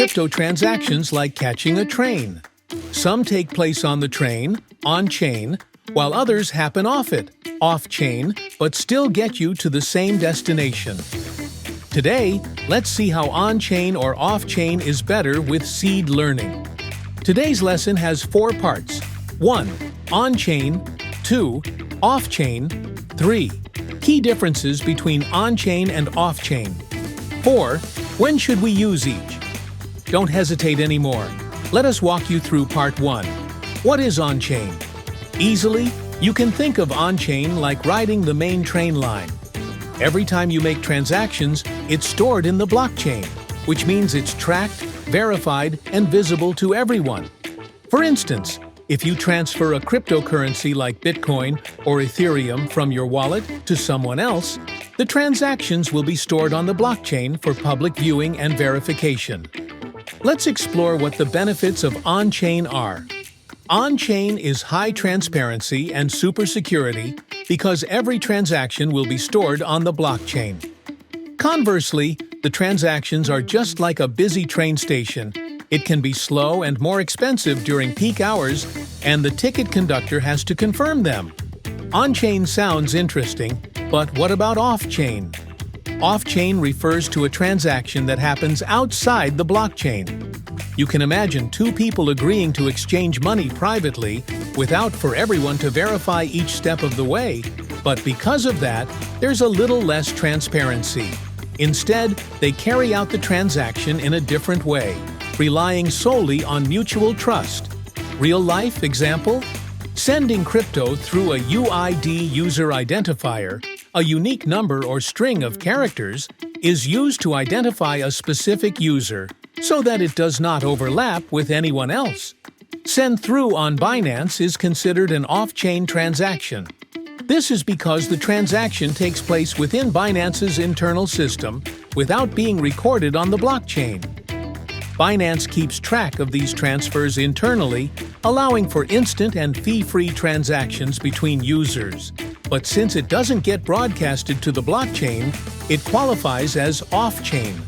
crypto transactions like catching a train. Some take place on the train, on-chain, while others happen off it, off-chain, but still get you to the same destination. Today, let's see how on-chain or off-chain is better with seed learning. Today's lesson has 4 parts. 1. On-chain. 2. Off-chain. 3. Key differences between on-chain and off-chain. 4. When should we use each? Don't hesitate anymore. Let us walk you through Part 1. What is on-chain? Easily, you can think of on-chain like riding the main train line. Every time you make transactions, it's stored in the blockchain, which means it's tracked, verified, and visible to everyone. For instance, if you transfer a cryptocurrency like Bitcoin or Ethereum from your wallet to someone else, the transactions will be stored on the blockchain for public viewing and verification. Let's explore what the benefits of on-chain are. On-chain is high transparency and super security because every transaction will be stored on the blockchain. Conversely, the transactions are just like a busy train station. It can be slow and more expensive during peak hours, and the ticket conductor has to confirm them. On-chain sounds interesting, but what about off-chain? Off-chain refers to a transaction that happens outside the blockchain. You can imagine 2 people agreeing to exchange money privately without for everyone to verify each step of the way, but because of that, there's a little less transparency. Instead, they carry out the transaction in a different way, relying solely on mutual trust. Real-life example? Sending crypto through a UID user identifier, a unique number or string of characters, is used to identify a specific user so that it does not overlap with anyone else. Send through on Binance is considered an off-chain transaction. This is because the transaction takes place within Binance's internal system without being recorded on the blockchain. Binance keeps track of these transfers internally, allowing for instant and fee-free transactions between users. But since it doesn't get broadcasted to the blockchain, it qualifies as off-chain.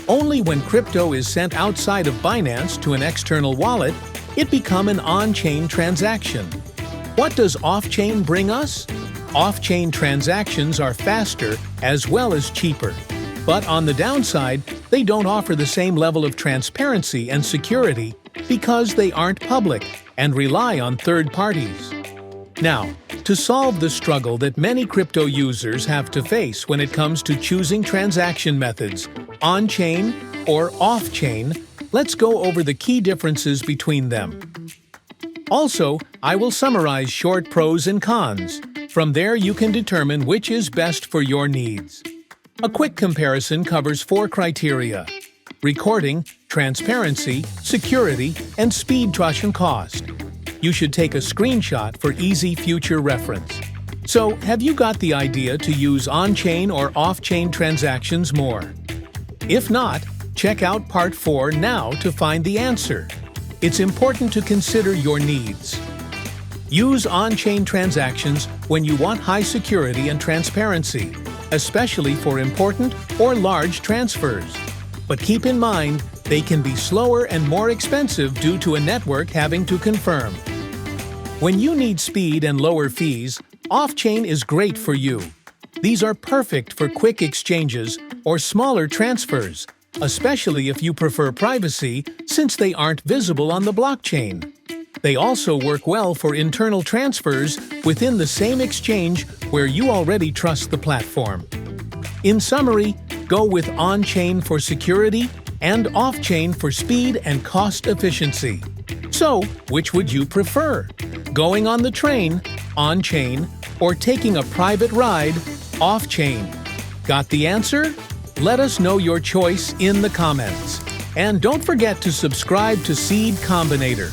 Only when crypto is sent outside of Binance to an external wallet, it becomes an on-chain transaction. What does off-chain bring us? Off-chain transactions are faster as well as cheaper. But on the downside, they don't offer the same level of transparency and security because they aren't public and rely on third parties. Now, to solve the struggle that many crypto users have to face when it comes to choosing transaction methods, on-chain or off-chain, let's go over the key differences between them. Also, I will summarize short pros and cons. From there, you can determine which is best for your needs. A quick comparison covers 4 criteria: recording, transparency, security, and speed, trust, and cost. You should take a screenshot for easy future reference. So, have you got the idea to use on-chain or off-chain transactions more? If not, check out Part 4 now to find the answer. It's important to consider your needs. Use on-chain transactions when you want high security and transparency, especially for important or large transfers. But keep in mind, they can be slower and more expensive due to a network having to confirm. When you need speed and lower fees, off-chain is great for you. These are perfect for quick exchanges or smaller transfers, especially if you prefer privacy since they aren't visible on the blockchain. They also work well for internal transfers within the same exchange where you already trust the platform. In summary, go with on-chain for security and off-chain for speed and cost efficiency. So, which would you prefer? Going on the train, on-chain, or taking a private ride, off-chain? Got the answer? Let us know your choice in the comments. And don't forget to subscribe to Seed Combinator.